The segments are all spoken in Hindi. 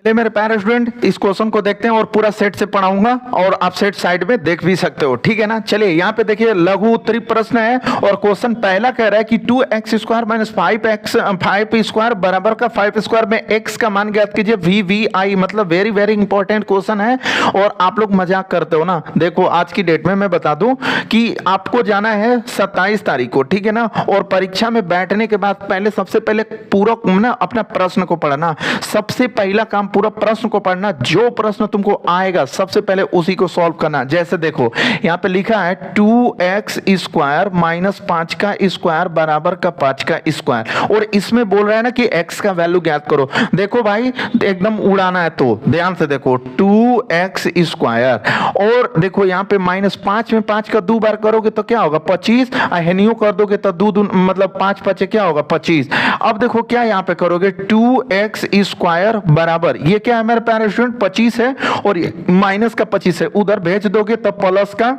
मेरे प्यारे स्टूडेंट, इस क्वेश्चन को देखते हैं और पूरा सेट से पढ़ाऊंगा और आप सेट साइड में देख भी सकते हो, ठीक है ना। चलिए यहाँ पे देखिए, लघु उत्तरी प्रश्न है और क्वेश्चन पहला कह रहा है कि 2x स्क्वायर माइनस 5 स्क्वायर बराबर का 5 स्क्वायर में x का मान ज्ञात कीजिए। VVI मतलब वेरी वेरी इंपॉर्टेंट क्वेश्चन है और आप लोग मजाक करते हो ना। देखो आज की डेट में मैं बता दूं कि आपको जाना है 27 तारीख को, ठीक है ना। और परीक्षा में बैठने के बाद पहले सबसे पहले पूरा ना अपना प्रश्न को पढ़ना। सबसे पहला काम पूरा प्रश्न को पढ़ना, जो प्रश्न तुमको आएगा सबसे पहले उसी को सॉल्व करना। जैसे देखो यहां पे लिखा है 2x स्क्वायर माइनस 5 का स्क्वायर बराबर का 5 का स्क्वायर, और इसमें बोल रहा है ना कि x का वैल्यू ज्ञात करो। देखो भाई एकदम उड़ाना है तो ध्यान से देखो, 2x स्क्वायर और देखो यहां पे माइनस 5 में 5 का 2 बार करोगे तो क्या होगा 25, हेनियो कर दोगे तो 2 मतलब 5 5 क्या होगा 25। अब देखो क्या यहां पे करोगे 2x स्क्वायर बराबर, ये क्या है मेरे प्यारे स्टूडेंट 25 है और ये माइनस का 25 है, उधर भेज दोगे तब प्लस का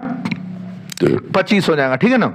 25 हो जाएगा, ठीक है ना।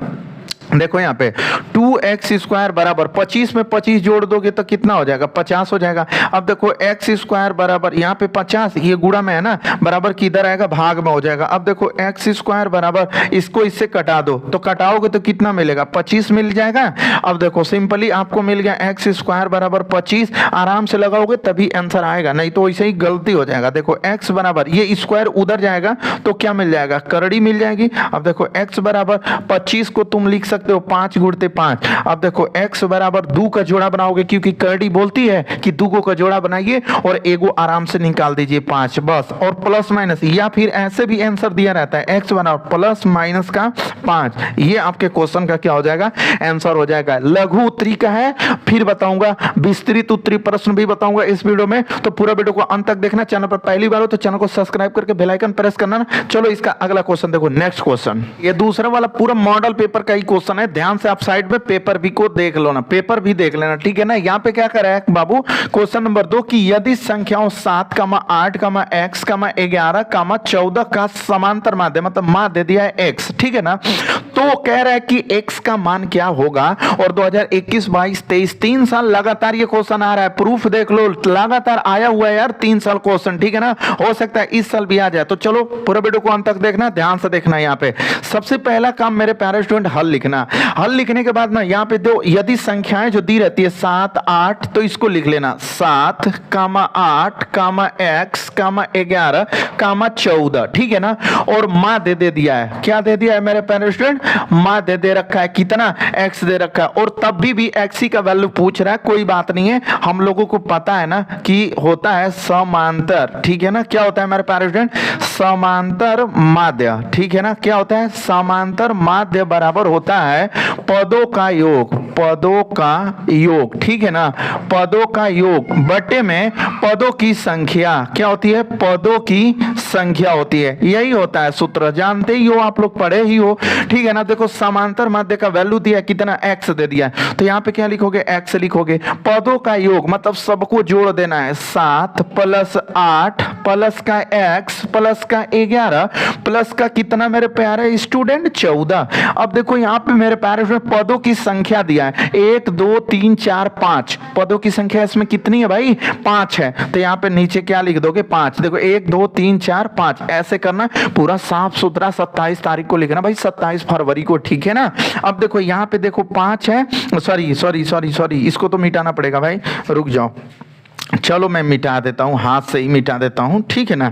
देखो यहाँ पे 2x स्क्वायर बराबर 25 में 25 जोड़ दोगे तो कितना हो जाएगा 50 हो जाएगा। अब देखो x स्क्वायर बराबर यहाँ पे 50, ये गुणा में है ना, बराबर किधर आएगा भाग में हो जाएगा। अब देखो x स्क्वायर बराबर, इसको इससे कटा दो तो कटाओगे तो कितना मिलेगा 25 मिल जाएगा। अब देखो सिंपली आपको मिल गया x स्क्वायर बराबर 25, आराम से लगाओगे तभी आंसर आएगा, नहीं तो वैसे ही गलती हो जाएगा। देखो x बराबर, ये स्क्वायर उधर जाएगा तो क्या मिल जाएगा करड़ी मिल जाएगी। अब देखो x बराबर 25 को तुम लिख सकते हो 5 गुणते 5। अब देखो x बराबर 2 का जोड़ा बनाओगे, क्योंकि करड़ी बोलती है कि 2 का जोड़ा बनाइए और एगो आराम से निकाल दीजिए 5 बस, और प्लस माइनस, या फिर ऐसे भी आंसर दिया रहता है x बराबर प्लस माइनस का 5। ये आपके क्वेश्चन का क्या हो जाएगा आंसर हो जाएगा। लघु उत्तरी का है, फिर बताऊंगा विस्तृत उत्तरी प्रश्न भी बताऊंगा इस वीडियो में, तो पूरा वीडियो को अंत तक देखना। चैनल पर पहली बार हो तो चैनल को सब्सक्राइब करके बेल आइकन प्रेस करना ना। चलो इसका अगला क्वेश्चन देखो, नेक्स्ट क्वेश्चन, ये दूसरा वाला पूरा मॉडल पेपर का ही क्वेश्चन है। ध्यान से आप साइड में पेपर भी को देख लो ना, पेपर भी देख लेना, ठीक है ना। यहाँ पे क्या कर रहा है बाबू क्वेश्चन नंबर 2 कि यदि संख्याओं 7, 8, x, 11, 14 का समांतर माध्य मतलब माध्य दिया है x, ठीक है ना। तो कह रहा है कि x का मान क्या होगा, और 2021, 22, 23 3 साल लगातार ये क्वेश्चन आ रहा है। प्रूफ देख लो, लगातार आया हुआ है यार 3 साल क्वेश्चन, ठीक है ना। हो सकता है इस साल भी आ जाए, तो चलो पूरा वीडियो को अंत तक देखना, ध्यान से देखना। यहाँ पे सबसे पहला काम मेरे प्यारे स्टूडेंट हल लिखना। हल लिखने के बाद ना यहाँ पे दो यदि संख्याएं जो दी रहती है 7, 8, तो इसको लिख लेना 7, 8, x, 11, 14, ठीक है ना। और माध्य दे दिया है, क्या दे दिया है मेरे प्यारे स्टूडेंट, माध्य दे रखा है, कितना x दे रखा है, और तब भी x का वैल्यू पूछ रहा है। कोई बात नहीं है, हम लोगों को पता है ना कि होता है समांतर, ठीक है ना। क्या होता है मेरे प्यारे स्टूडेंट समांतर माध्य, ठीक है ना। क्या होता है समांतर माध्य बराबर होता है पदों का योग, पदों का योग, ठीक है ना। पदों का योग बटे में पदों की संख्या, क्या होती है पदों की संख्या होती है, यही होता है सूत्र, जानते ही हो आप लोग, पढ़े ही हो, ठीक है ना। देखो समांतर माध्य का वैल्यू दिया कितना x दे दिया, तो यहाँ पे क्या लिखोगे x लिखोगे। पदों का योग मतलब सबको जोड़ देना है, 7 प्लस 8 प्लस का x प्लस का 11 प्लस का कितना मेरे प्यारे स्टूडेंट 14। अब देखो यहाँ पे मेरे प्यारे पदों की संख्या दिया है 1 2 3 4 5, पदों की संख्या इसमें कितनी है भाई 5 है, तो यहाँ पे नीचे क्या लिख दोगे 5। देखो 1 2 3 4 5 ऐसे करना, पूरा साफ सुथरा 27 तारीख को लिखना भाई, 27 फरवरी को, ठीक है ना। अब देखो यहाँ पे देखो 5 है, सॉरी इसको तो मिटाना पड़ेगा भाई, रुक जाओ, चलो मैं मिटा देता हूं, हाथ से ही मिटा देता हूं, ठीक है ना।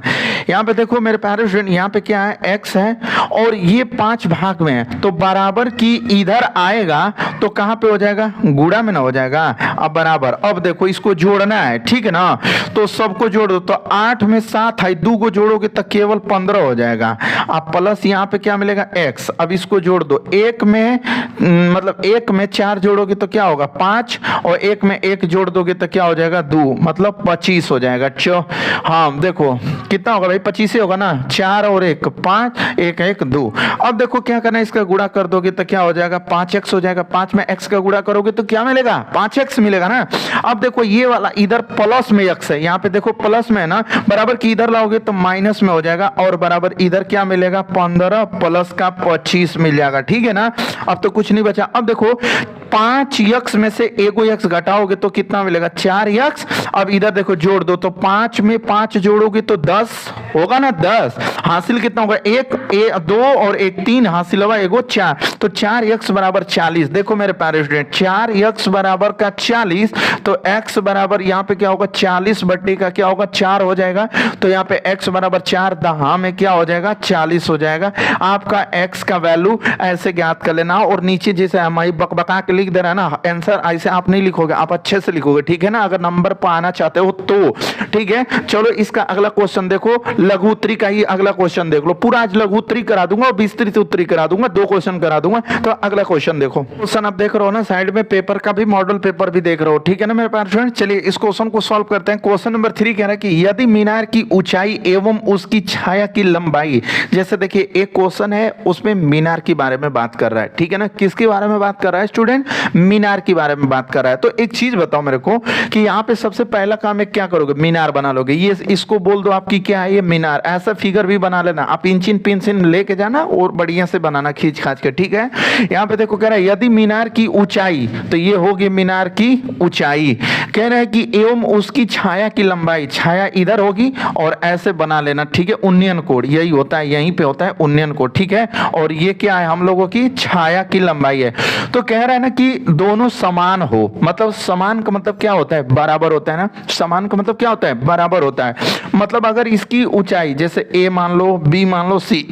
यहाँ पे देखो मेरे प्यारे स्टूडेंट, यहाँ पे क्या है x है और ये 5 भाग में है, तो बराबर की इधर आएगा तो कहां पे हो जाएगा गुणा में ना हो जाएगा। अब बराबर, अब देखो इसको जोड़ना है, ठीक है ना, तो सबको जोड़ दो, तो 8 में 7 है, 2 को जोड़ोगे तो केवल 15 हो जाएगा। अब प्लस यहाँ पे क्या मिलेगा x, अब इसको जोड़ दो, 1 में मतलब 1 में 4 जोड़ोगे तो क्या होगा 5, और 1 में 1 जोड़ दोगे तो क्या हो जाएगा 2, मतलब 25 हो जाएगा। हाँ देखो कितना होगा भाई 25 ही होगा ना, 4 और 1 5, 1 1 2। अब देखो क्या करना है, इसका गुणा कर दोगे तो क्या हो जाएगा 5x हो जाएगा। 5 में x का गुणा करोगे तो क्या मिलेगा 5x मिलेगा ना। अब देखो ये वाला इधर प्लस में x है, यहाँ पे देखो प्लस में है ना, बराबर की इधर लाओगे तो माइनस में हो जाएगा, और बराबर इधर क्या मिलेगा 15 प्लस का 25 मिल जाएगा, ठीक है ना। अब तो कुछ नहीं बचा। अब देखो 5x में से एगो x घटाओगे तो कितना मिलेगा 4x। अब इधर देखो जोड़ दो तो 5 में 5 जोड़ोगे तो 10 होगा ना, 10 हासिल कितना होगा 1 2 और 1 3 हासिल हुआ एगो 4, तो 4x बराबर 40। देखो मेरे प्यारे स्टूडेंट 4x बराबर का 40, तो x बराबर यहाँ पे क्या होगा 40 बट्टे का क्या होगा 4 हो जाएगा, तो यहाँ पे x बराबर 4 दहा में क्या हो जाएगा 40 हो जाएगा। आपका x का वैल्यू ऐसे ज्ञात कर लेना, और नीचे जैसे हमारी बकबका के लिख दे रहा है ना आंसर, ऐसे आप नहीं लिखोगे, आप अच्छे से लिखोगे, ठीक है ना, अगर नंबर पाना चाहते हो तो, ठीक है। चलो इसका अगला क्वेश्चन देखो, लघु उत्तरी का ही अगला क्वेश्चन देख लो, पूरा आज लघु उत्तरी करा दूंगा और विस्तृत उत्तरी करा दूंगा, 2 क्वेश्चन करा दूंगा। तो अगला क्वेश्चन देखो, क्वेश्चन आप देख रहे हो ना साइड में, पेपर का भी मॉडल पेपर भी देख रहे हो, ठीक है ना मेरे प्यारे स्टूडेंट। चलिए इस क्वेश्चन को सॉल्व करते हैं। क्वेश्चन नंबर 3 कह रहा है कि यदि मीनार की ऊंचाई एवं उसकी छाया की लंबाई, जैसे देखिए एक क्वेश्चन है उसमें मीनार के बारे में बात कर रहा है, ठीक है ना, किसके बारे में बात कर रहा है स्टूडेंट, मीनार के बारे में बात कर रहा है। तो एक चीज बताओ मेरे को कि यहाँ पे सबसे पहला काम है क्या करोगे, मीनार बना लोगे, ये इसको बोल दो आपकी क्या है ये मीनार, ऐसा फिगर भी बना लेना, आप इंचिन पिंचिन लेके जाना और बढ़िया से बनाना खींच खाच के, ठीक है। यहाँ पे देखो कह रहा है यदि मीनार की ऊंचाई, तो ये होगी मीनार की ऊंचाई, कह रहा है कि एवं उसकी छाया की लंबाई, छाया इधर होगी और ऐसे बना लेना, ठीक है, उन्नयन कोण यही होता है, यहीं पे होता है उन्नयन कोण, ठीक है। और ये क्या है हम लोगों की छाया की लंबाई है। तो कह रहा है ना कि दोनों समान हो, मतलब समान का मतलब क्या होता है बराबर होता है ना, समान का मतलब क्या होता है बराबर होता है। मतलब अगर इसकी ऊंचाई जैसे a मान लो, b मान लो, c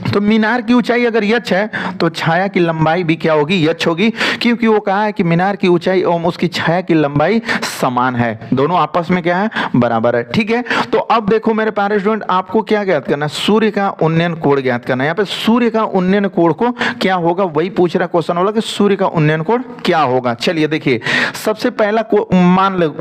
तो मीनार की ऊंचाई अगर यच है तो छाया की लंबाई भी क्या होगी यच होगी, क्योंकि वो कहा है कि मीनार की ऊंचाई एवं उसकी छाया की लंबाई समान है, दोनों आपस में क्या है बराबर है, ठीक है। तो अब देखो मेरे प्यारे स्टूडेंट आपको क्या ज्ञात करना है, सूर्य का उन्नयन कोण ज्ञात करना है। यहाँ पे सूर्य का उन्नयन कोण को क्या होगा वही पूछ रहा क्वेश्चन वाला कि सूर्य का उन्नयन कोण क्या होगा। चलिए देखिए सबसे पहला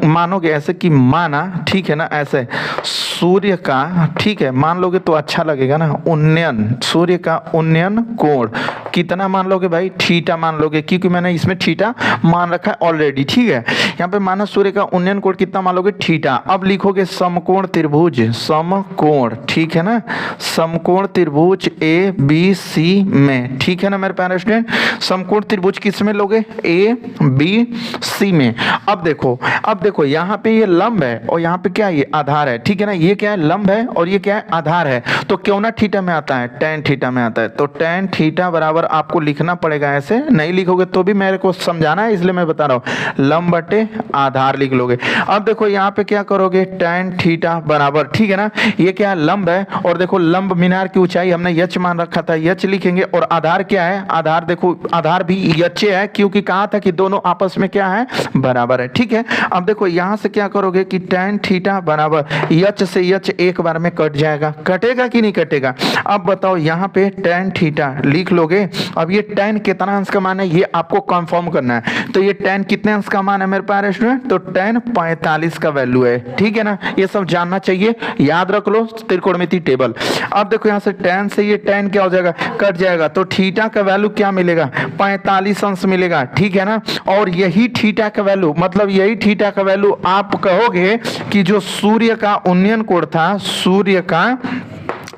मानोगे ऐसे कि माना, ठीक है ना, ऐसे सूर्य का, ठीक है, मान लोगे तो अच्छा लगेगा ना, उन्नयन, सूर्य का उन्नयन कोण कितना मान लोगे भाई, थीटा मान लोगे, क्योंकि मैंने इसमें थीटा मान रखा है ऑलरेडी, ठीक है। यहाँ पे माना सूर्य का उन्नयन कोण कितना मान लोगे थीटा। अब लिखोगे समकोण त्रिभुज, समकोण, ठीक है ना, समकोण त्रिभुज ए बी सी में, ठीक है ना मेरे प्यारे स्टूडेंट, समकोण त्रिभुज किस में लोगे ए बी सी में। अब देखो यहाँ पे ये लंब है और यहाँ पे क्या है ये आधार है, ठीक है ना, ये क्या है लंब है और ये क्या है आधार है, तो क्यों ना थीटा में आता है, tan थीटा में आता है, तो tan थीटा बराबर आपको लिखना पड़ेगा, ऐसे नहीं लिखोगे तो भी मेरे को समझाना है इसलिए मैं बता रहा हूँ, लंब बटे आधार लिख लोगे। अब देखो यहाँ पे क्या करोगे tan थीटा बराबर, ठीक है ना, ये क्या है लंब है और देखो लंब मीनार की ऊंचाई हमने यच मान रखा था, यच लिखेंगे, और आधार क्या है, आधार देखो आधार भी यच है, क्योंकि कहा था कि दोनों आपस में क्या है बराबर है, ठीक है। अब देखो यहाँ से क्या करोगे कि tan थीटा बराबर यच से यच एक बार में कट जाएगा, कटेगा कि नहीं कटेगा। अब बताओ यहाँ पे tan थीटा लिख लोगे। अब ये tan कितना अंश का मान है ये आपको कंफर्म करना है, तो ये tan कितने अंश का मान है मेरे प्यारे स्टूडेंट, तो tan 45 का वैल्यू है, ठीक है ना, ये सब जानना चाहिए, याद रख लो त्रिकोणमिति टेबल। अब देखो यहाँ से tan से ये tan क्या हो जाएगा कट जाएगा, तो थीटा का वैल्यू क्या मिलेगा 45 अंश मिलेगा, ठीक है ना। और यही थीटा का वैल्यू, मतलब यही थीटा का वैल्यू आप कहोगे कि जो सूर्य का उन्नयन कोण था, सूर्य का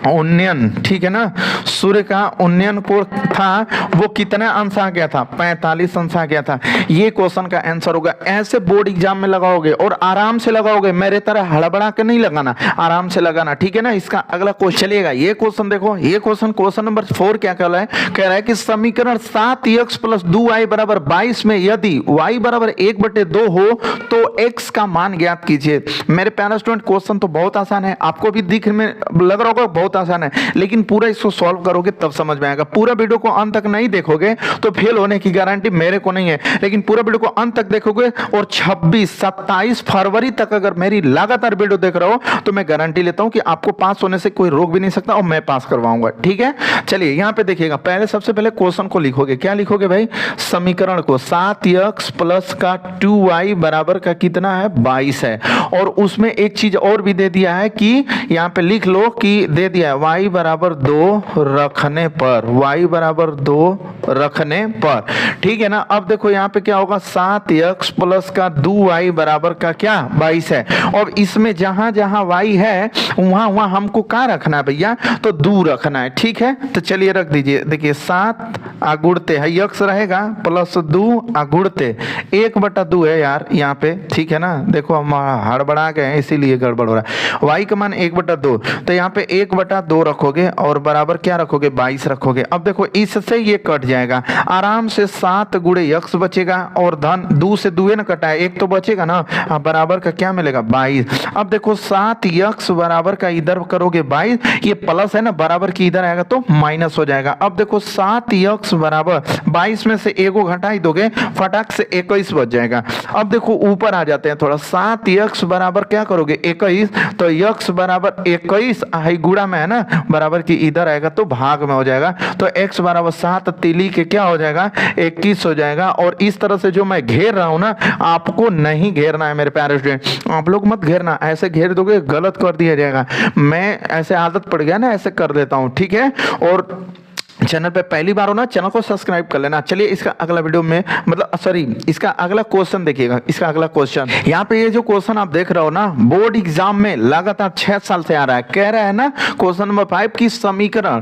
उन्नयन, ठीक है ना, सूर्य का उन्नयन कोण था वो कितना अंश आ गया था 45 अंश आ गया था। ये क्वेश्चन का आंसर होगा। ऐसे बोर्ड एग्जाम में लगाओगे और आराम से लगाओगे, मेरे तरह हड़बड़ा के नहीं लगाना, आराम से लगाना, ठीक है ना। इसका अगला क्वेश्चन चलिएगा, ये क्वेश्चन देखो, ये क्वेश्चन नंबर 4 क्या कह रहा है कि समीकरण 7x + 2y = 22 में यदि y = 1/2 हो तो x का मान ज्ञात कीजिए। मेरे प्यारे स्टूडेंट क्वेश्चन तो बहुत आसान है, आपको भी दिखने में लग रहा होगा बहुत आसान है, लेकिन पूरा इसको सॉल्व करोगे तब समझ में आएगा। पूरा वीडियो को अंत तक नहीं देखोगे तो फेल होने की गारंटी मेरे को नहीं है, लेकिन पूरा वीडियो को अंत तक देखोगे और 26-27 फरवरी तक अगर मेरी लगातार वीडियो देख रहे हो तो मैं गारंटी लेता हूं कि आपको पास होने से कोई रोक भी नहीं सकता और मैं पास करवाऊंगा, ठीक है। चलिए यहां पे देखिएगा, पहले सबसे पहले क्वेश्चन को लिखोगे, क्या लिखोगे भाई, समीकरण को 7x + 2y बराबर का कितना है 22 है, और उसमें एक चीज और भी दे दिया है कि यहां पे लिख लो कि दे दिया है y = 2 रखने पर, y बराबर 2 रखने पर, ठीक है ना। अब देखो यहाँ पे क्या होगा, 7x प्लस का 2y बराबर का क्या 22 है। और इसमें जहां जहां y है वहां वहां हमको क्या रखना है भैया, तो 2 रखना है, ठीक है। तो चलिए रख दीजिए, देखिए 7 गुणते है x रहेगा प्लस 2 गुणते 1/2 है यार यहाँ पे, ठीक है ना। देखो हम हड़बड़ा गए हैं इसीलिए गड़बड़ हो रहा है। y का मान 1/2, तो यहाँ पे 1/2 रखोगे और बराबर क्या रखोगे, 22 रखोगे। अब देखो इससे ये कट जाएगा आराम से, 7 गुणे x बचेगा और धन 2 से 2 न कटा है, एक तो बचेगा ना, बराबर का क्या मिलेगा 22। अब देखो 7x बराबर का इधर करोगे 22, ये प्लस है ना, बराबर की इधर आएगा तो माइनस हो जाएगा। अब देखो 7x बराबर 22 में से एगो घटा ही दोगे, फटाक से 21 बच जाएगा। अब देखो ऊपर आ जाते हैं थोड़ा, 7x बराबर क्या करोगे 21, तो x बराबर 21 गुणा में है ना, बराबर की इधर आएगा तो भाग में हो जाएगा, तो x बराबर 7 तिली के क्या हो जाएगा 21 हो जाएगा। और इस तरह से जो मैं घेर रहा हूं ना, आपको नहीं घेरना है मेरे प्यारे स्टूडेंट, आप लोग मत घेरना, ऐसे घेर दोगे गलत कर दिया जाएगा। मैं ऐसे आदत पड़ गया ना, ऐसे कर देता हूं, ठीक है। और चैनल पे पहली बार हो ना, चैनल को सब्सक्राइब कर लेना। चलिए इसका अगला वीडियो में, मतलब सॉरी, इसका अगला क्वेश्चन देखिएगा। इसका अगला क्वेश्चन यहाँ पे, ये जो क्वेश्चन आप देख रहे हो ना, बोर्ड एग्जाम में लगातार 6 साल से आ रहा है। कह रहा है ना क्वेश्चन नंबर 5 की समीकरण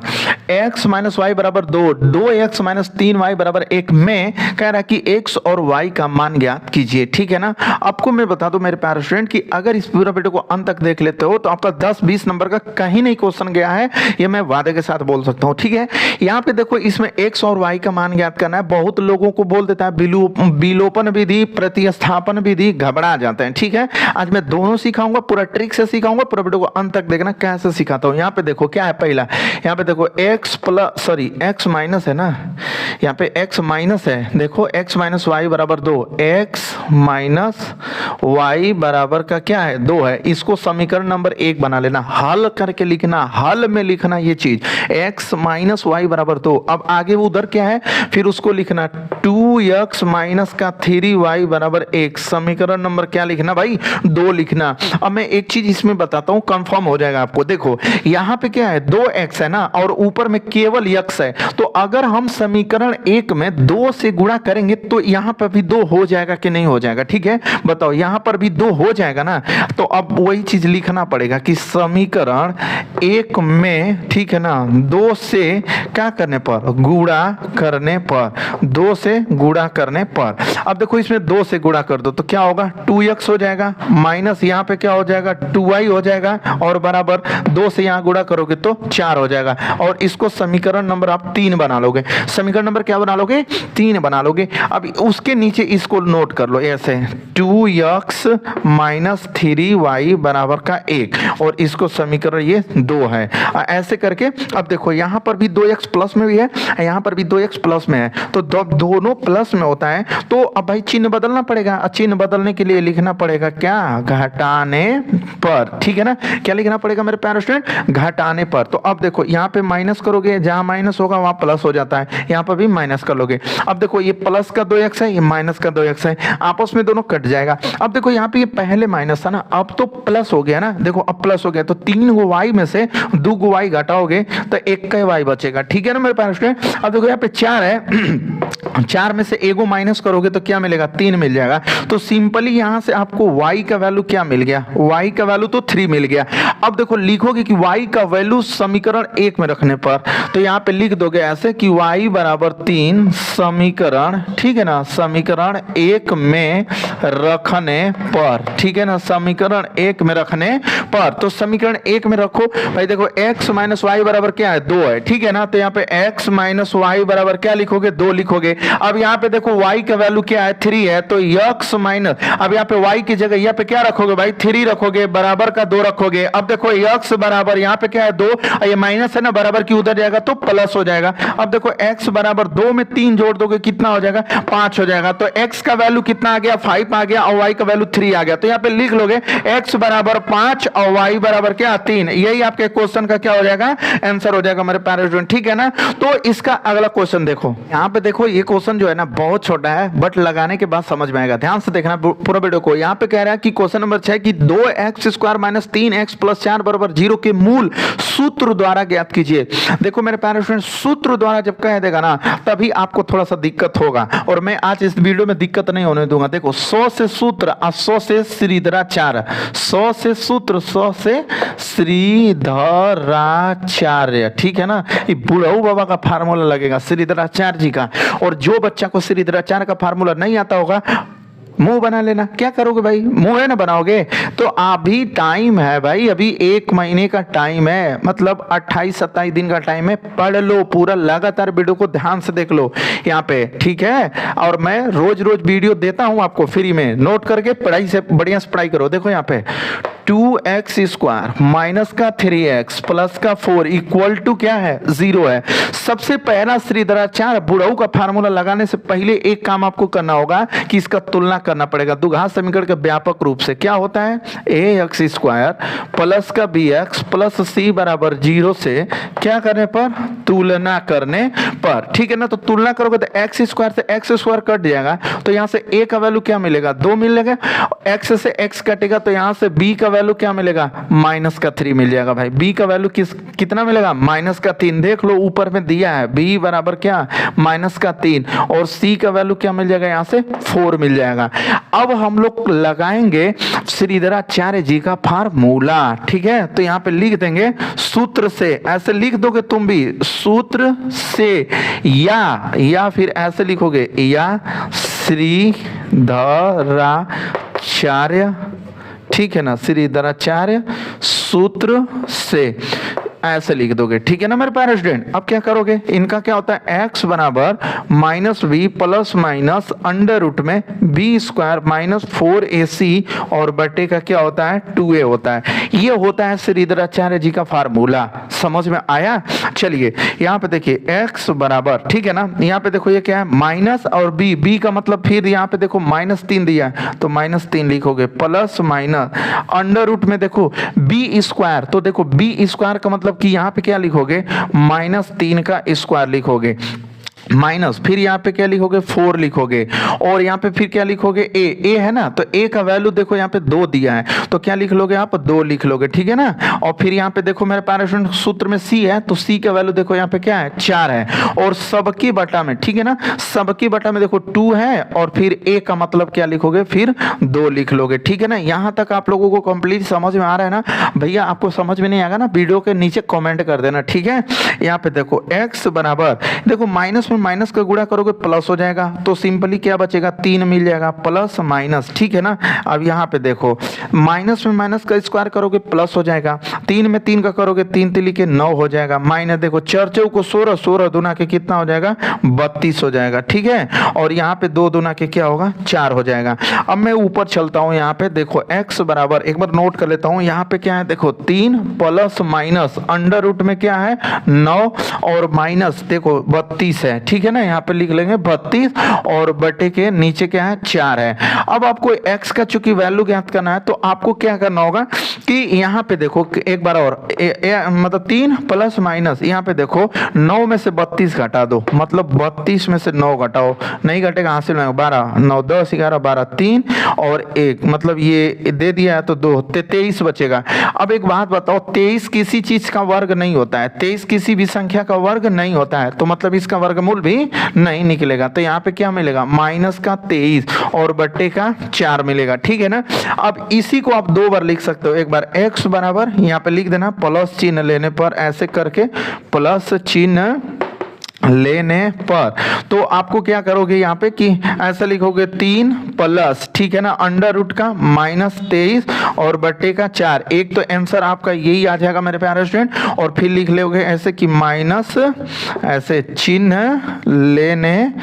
x माइनस वाई बराबर 2, 2x माइनस 3y बराबर 1 में कह रहा है कि x और y का मान ज्ञात कीजिए, ठीक है ना। आपको मैं बता दूं मेरे प्यारे स्टूडेंट कि अगर इस पूरा वीडियो को अंत तक देख लेते हो तो आपका 10-20 नंबर का कहीं नहीं क्वेश्चन गया है, ये मैं वादे के साथ बोल सकता हूँ, ठीक है। यहाँ पे देखो इसमें x और y का मान ज्ञात करना है। बहुत लोगों को बोल देता है विलोपन विधि, प्रतिस्थापन विधि, घबरा जाते हैं, ठीक है। आज मैं दोनों सिखाऊंगा, पूरा ट्रिक से सिखाऊंगा, पूरा वीडियो को अंत तक देखना कैसे सिखाता हूँ। यहाँ पे देखो क्या है, पहला यहाँ पे देखो x माइनस है ना, यहाँ पे x माइनस है, देखो x माइनस वाई बराबर 2, x माइनस वाई बराबर का क्या है 2 है। इसको समीकरण नंबर 1 बना लेना, हल करके लिखना, हल में लिखना ये चीज, x माइनस वाई बराबर 2। अब आगे वो उधर क्या है, फिर उसको लिखना 2x माइनस का 3y बराबर 1। समीकरण नंबर क्या लिखना भाई, 2 लिखना। अब मैं एक चीज इसमें बताता हूं, कंफर्म हो जाएगा आपको। देखो यहाँ पे क्या है, 2x है ना, और ऊपर में केवल x है, तो अगर हम समीकरण 1 में 2 से गुणा करेंगे तो यहाँ पर भी 2 हो जाएगा कि नहीं हो जाएगा, ठीक है। बताओ यहाँ पर भी 2 हो जाएगा ना, तो अब वही चीज लिखना पड़ेगा कि समीकरण 1 में, ठीक है ना, 2 से क्या करने पर, गुणा करने पर, 2 से गुणा करने पर। अब देखो इसमें 2 से गुणा कर दो तो क्या होगा, 2x हो जाएगा, माइनस यहाँ पे क्या हो जाएगा 2y हो जाएगा, और बराबर 2 से यहाँ गुणा करोगे तो 4 हो जाएगा। और इसको समीकरण नंबर आप 3 बना लोगे। समीकरण नंबर क्या बना लोगे, 3 बना लोगे। अब उसके नीचे इसको नोट कर लो ऐसे, 2x माइनस 3y बराबर का 1, और इसको समीकरण ये 2 है। ऐसे करके अब देखो यहाँ पर भी 2x प्लस में भी है, यहाँ पर भी 2x प्लस में है, तो दोनों प्लस में होता है, तो अब भाई चिन्ह बदलना पड़ेगा। चिन्ह बदलने के लिए लिखना पड़ेगा क्या, घटाने पर, ठीक है ना। क्या लिखना पड़ेगा मेरे प्यारे स्टूडेंट, घटाने पर। तो अब देखो यहाँ पे माइनस करोगे, जहां माइनस होगा वहां प्लस हो जाता है, यहाँ पर भी माइनस कर लोगे। अब देखो ये प्लस का 2x है, ये माइनस का 2x है, आपस में दोनों कट जाएगा। अब देखो यहाँ पे ये पहले माइनस था ना, अब तो प्लस हो गया ना, देखो अब प्लस हो गया, तो 3 गो y में से 2 गो y घटाओगे तो 1 का y बचेगा, ठीक है ना मेरे प्यारे स्टूडेंट। अब देखो यहाँ पे 4 है, 4 में से एगो माइनस करोगे तो क्या मिलेगा, 3 मिल जाएगा। तो सिंपली यहां से आपको y का वैल्यू क्या मिल गया, y का वैल्यू तो 3 मिल गया। अब देखो लिखोगे कि y का वैल्यू समीकरण 1 में रखने पर, तो यहाँ पे लिख दोगे ऐसे कि y बराबर 3 समीकरण, ठीक है ना, समीकरण 1 में रखने पर, ठीक है ना, समीकरण 1 में रखने पर। तो समीकरण 1 में रखो भाई, देखो x माइनस वाई बराबर क्या है, 2 है, ठीक है ना। तो यहाँ पे x माइनस वाई बराबर क्या लिखोगे, 2 लिखोगे। अब यहाँ पे देखो y का वैल्यू क्या है, 3 है, तो x माइनस, अब यहाँ पे y की जगह यहाँ पे क्या रखोगे भाई, 3 रखोगे, बराबर का 2 रखोगे। अब देखो x बराबर यहाँ पे क्या है 2, ये माइनस है ना, बराबर की उधर जाएगा तो प्लस हो जाएगा। अब देखो x बराबर 2 में 3 जोड़ दोगे कितना हो जाएगा, 5 हो जाएगा। तो x का वैल्यू कितना आ गया, 5 आ गया, और y का वैल्यू 3 आ गया। तो यहाँ पे लिख लोगे x बराबर 5 और y बराबर क्या, 3। यही आपके क्वेश्चन का क्या हो जाएगा, आंसर हो जाएगा मेरे प्यारे स्टूडेंट, ठीक है ना। तो इसका अगला क्वेश्चन देखो, यहाँ पे देखो ये क्वेश्चन जो है ना बहुत छोटा है, बट लगाने के बाद समझ में आएगा। ध्यान से देखना पूरा वीडियो को। यहाँ पे कह रहा है कि क्वेश्चन नंबर 6 कि 2x² माइनस 3x प्लस 4 बराबर 0 के मूल सूत्र द्वारा ज्ञात कीजिए। देखो मेरे प्यारे स्टूडेंट, सूत्र द्वारा जब कह देगा ना तभी आपको थोड़ा सा दिक्कत होगा, और मैं आज इस वीडियो में दिक्कत नहीं होने दूंगा। देखो 100 से सूत्र, 100 से श्रीधराचार्य, 100 से सूत्र, 100 से श्रीधराचार्य, ठीक है ना। ये बुढ़ऊ बाबा का फार्मूला लगेगा श्रीधराचार्य जी का। और जो बच्चा को श्रीधराचार्य का फार्मूला नहीं आता होगा, मुंह बना लेना। क्या करोगे भाई, मुंह है ना बनाओगे। तो अभी टाइम है भाई, अभी 1 महीने का टाइम है, मतलब 28-27 दिन का टाइम है। पढ़ लो पूरा, लगातार वीडियो को ध्यान से देख लो यहाँ पे, ठीक है। और मैं रोज रोज वीडियो देता हूँ आपको फ्री में, नोट करके पढ़ाई से बढ़िया से पढ़ाई करो। देखो यहाँ पे 2x² माइनस का 3x प्लस का 4 इक्वल टू क्या है, 0 है। सबसे पहला श्रीधराचार्य बुढ़ऊ का फार्मूला लगाने से पहले एक काम आपको करना होगा कि इसका तुलना करना पड़ेगा द्विघात समीकरण के व्यापक रूप से। क्या होता है, ax² प्लस का bx प्लस c बराबर 0 से क्या करने पर, तुलना करने पर, ठीक है ना। तो तुलना करोगे तो x² से x² कट जाएगा, तो यहाँ से a का वैल्यू क्या मिलेगा, 2 मिलेगा। x से x कटेगा तो यहाँ से b का वैल्यू क्या मिलेगा, माइनस का 3 मिल जाएगा भाई। b का वैल्यू कितना मिलेगा, माइनस का 3। देख लो ऊपर में दिया है b बराबर क्या, माइनस का 3, और c का वैल्यू क्या मिल जाएगा, यहाँ से 4 मिल जाएगा। अब हम लोग लगाएंगे श्रीधराचार्य जी का फार्मूला, ठीक है। तो यहाँ पे लिख देंगे सूत्र से, ऐसे लिख दोगे तुम भी, सूत्र से, या फिर ऐसे लिखोगे, या श्रीधराचार्य, ठीक है ना, श्रीधराचार्य सूत्र से, ऐसे लिख दोगे, ठीक है ना मेरे प्यारे स्टूडेंट। अब क्या करोगे, इनका क्या होता है, x बराबर minus b plus minus under root में b² माइनस 4ac और बटे का क्या होता है, 2a होता है। ये होता है श्रीधराचार्य जी का फार्मूला। समझ में आया। चलिए यहाँ पे देखिए x बराबर, ठीक है ना, यहाँ पे देखो ये क्या है, माइनस और b का मतलब फिर यहाँ पे देखो -3 दिया है तो -3 लिखोगे, प्लस माइनस अंडर रूट में देखो b², तो देखो b² का मतलब कि यहाँ पे क्या लिखोगे, -3 का स्क्वायर लिखोगे, माइनस फिर यहाँ पे क्या लिखोगे, 4 लिखोगे, और यहाँ पे फिर क्या लिखोगे, a है ना। तो a का वैल्यू देखो यहाँ पे 2 दिया है, तो क्या लिख लोगे आप, 2 लिख लोगे, ठीक है ना। और फिर यहाँ पे देखो मेरे प्यारे स्टूडेंट सूत्र में c है, तो c का वैल्यू देखो यहाँ पे क्या है, 4 है, और सबकी बटा में, ठीक है ना, सबकी बटा में देखो 2 है, और फिर a का मतलब क्या लिखोगे, फिर 2 लिख लोगे, ठीक है ना। यहाँ तक आप लोगों को कंप्लीट समझ में आ रहा है ना भैया। आपको समझ में नहीं आएगा ना, वीडियो के नीचे कॉमेंट कर देना, ठीक है। यहाँ पे देखो x बराबर, देखो माइनस में माइनस का गुणा करोगे प्लस हो जाएगा, तो सिंपली क्या बचेगा, 3 मिल जाएगा, प्लस माइनस, ठीक है ना। अब यहाँ पे देखो माइनस में माइनस का स्क्वायर करोगे प्लस हो जाएगा, 3 में 3 का करोगे 3 3 के 9 हो जाएगा, माइनस देखो 4 को 16, 16 दूना के कितना हो जाएगा, 32 हो जाएगा, ठीक है। और यहाँ पे 2 दूना के क्या होगा, 4 हो जाएगा। अब मैं ऊपर चलता हूँ, यहाँ पे देखो x बराबर, एक बार नोट कर लेता हूँ, यहाँ पे क्या है देखो 3 प्लस माइनस अंडर रूट में क्या है 9 और माइनस देखो 32 है, ठीक है ना। यहाँ पे लिख लेंगे 32 और बटे के नीचे क्या है 4 है। अब आपको x का चूंकि वैल्यू ज्ञात करना है तो आपको क्या करना होगा कि यहाँ पे देखो एक बार और मतलब 3 प्लस माइनस, यहाँ पे देखो 9 में से 32 घटा दो, मतलब 32 में से 9 घटाओ, नहीं घटेगा हासिल में 12 9 10 11 12 3 और 1, मतलब ये दे दिया है तो 2 23 बचेगा। अब एक बात बताओ, 23 किसी चीज का वर्ग नहीं होता है, 23 किसी भी संख्या का वर्ग नहीं होता है, तो मतलब इसका वर्गमूल भी नहीं निकलेगा। तो यहाँ पे क्या मिलेगा, माइनस का 23 और बट्टे का 4 मिलेगा, ठीक है ना। अब इसी को आप 2 बार लिख सकते हो, एक बार x बराबर यहाँ पे लिख देना प्लस चिन्ह लेने पर, ऐसे करके प्लस चिन्ह लेने पर, तो आपको क्या करोगे यहाँ पे कि ऐसा लिखोगे 3 प्लस, ठीक है ना, अंडर रूट का -23 और बट्टे का 4। एक तो आंसर आपका यही आ जाएगा मेरे प्यारे स्टूडेंट, और फिर लिख लोगे ऐसे कि माइनस ऐसे चिन्ह लेने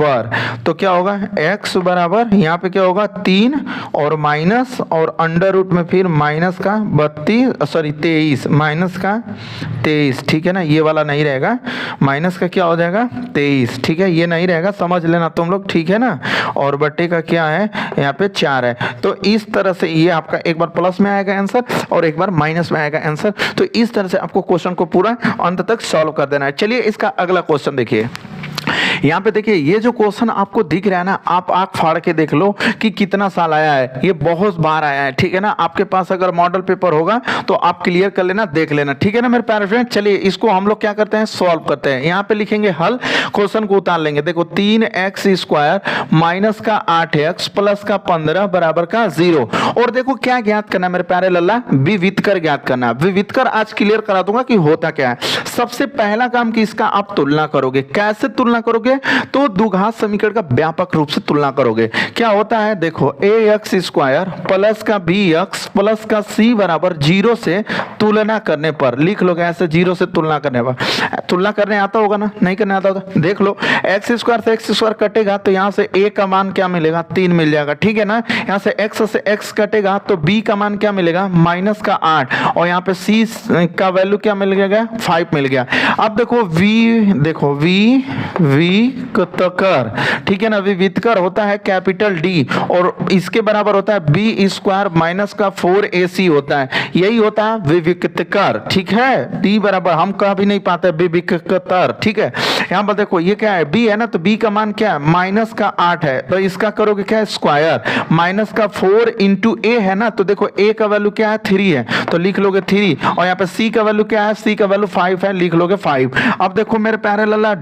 पर, तो क्या होगा x बराबर यहाँ पे क्या होगा 3 और माइनस और अंडर रूट में फिर माइनस का 23 माइनस का 23, ठीक है ना, ये वाला नहीं रहेगा, माइनस का क्या हो जाएगा 23, ठीक है, ये नहीं रहेगा, समझ लेना तुम लोग, ठीक है ना, और बट्टे का क्या है यहाँ पे 4 है। तो इस तरह से ये आपका एक बार प्लस में आएगा आंसर और एक बार माइनस में आएगा आंसर। तो इस तरह से आपको क्वेश्चन को पूरा अंत तक सॉल्व कर देना है। चलिए इसका अगला क्वेश्चन देखिए। यहाँ पे देखिए ये जो क्वेश्चन आपको दिख रहा है ना, आप आंख फाड़ के देख लो कि कितना साल आया है, ये बहुत बार आया है, ठीक है ना। आपके पास अगर मॉडल पेपर होगा तो आप क्लियर कर लेना, देख लेना, ठीक है ना मेरे प्यारे फ्रेंड। चलिए इसको हम लोग क्या करते हैं, सॉल्व करते हैं। यहाँ पे लिखेंगे हल, क्वेश्चन को उतार लेंगे। देखो 3x² माइनस का 8x प्लस का 15 बराबर का 0। और देखो क्या ज्ञात करना है मेरे प्यारे लल्ला, विवितकर ज्ञात करना है। विवितकर आज क्लियर करा दूंगा कि होता क्या है। सबसे पहला काम कि इसका आप तुलना करोगे। कैसे तुलना करोगे, तो द्विघात समीकरण का व्यापक रूप से तुलना करोगे। क्या होता है देखो, ax² प्लस का bx प्लस का c बराबर 0 से तुलना करने पर, लिख लोगे ऐसे 0 से तुलना करने पर। तुलना करने आता होगा ना, नहीं करने आता होगा, देख लो x² से x² कटेगा तो यहाँ से a का मान क्या मिलेगा 3 मिल जाएगा, ठीक है ना। यहाँ से x कटेगा तो b का मान क्या मिलेगा माइनस का 8 और यहाँ पे c का वैल्यू क्या मिल गया 5 मिल गया। अब देखो विवितकर, ठीक है ना, विवितकर होता है कैपिटल D और इसके बराबर होता है b² माइनस का 4ac होता है, यही होता है विवितकर, ठीक है। D बराबर हम कह भी नहीं पाते विवितकर, ठीक है। यहाँ पर देखो ये क्या है b है ना, तो b का मान क्या है माइनस का 8 है, तो इसका करोगे क्या है स्क्वायर, माइनस का 4 इंटू a है ना, तो देखो a का वैल्यू क्या है 3 है, तो लिख लोगे 3 और यहाँ पे c का वैल्यू क्या है, c का वैल्यू 5 है, लिख लोगे 5। अब देखो मेरे प्यारे लल्ला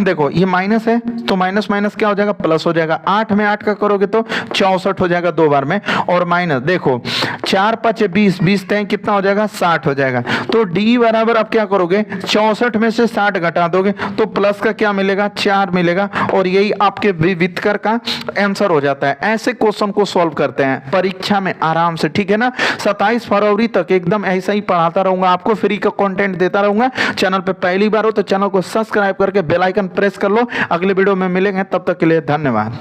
देखो ये माइनस है तो माइनस माइनस क्या हो जाएगा प्लस हो जाएगा, 8 में 8 का करोगे तो 64 हो जाएगा 2 बार में, और माइनस देखो 4 5 20 20 तय कितना हो जाएगा 60 हो जाएगा। तो D बराबर आप क्या करोगे 64 में से 60 घटा दोगे तो प्लस का क्या मिलेगा 4 मिलेगा, और यही आपके विवितकर का आंसर हो जाता है। ऐसे क्वेश्चन को सॉल्व करते हैं परीक्षा में आराम से, ठीक है ना। 27 फरवरी तक एकदम ऐसा ही पढ़ाता रहूंगा, आपको फ्री का कंटेंट देता रहूंगा। चैनल पे पहली बार हो तो चैनल को सब्सक्राइब करके बेल आइकन प्रेस कर लो। अगले वीडियो में मिलेंगे, तब तक के लिए धन्यवाद।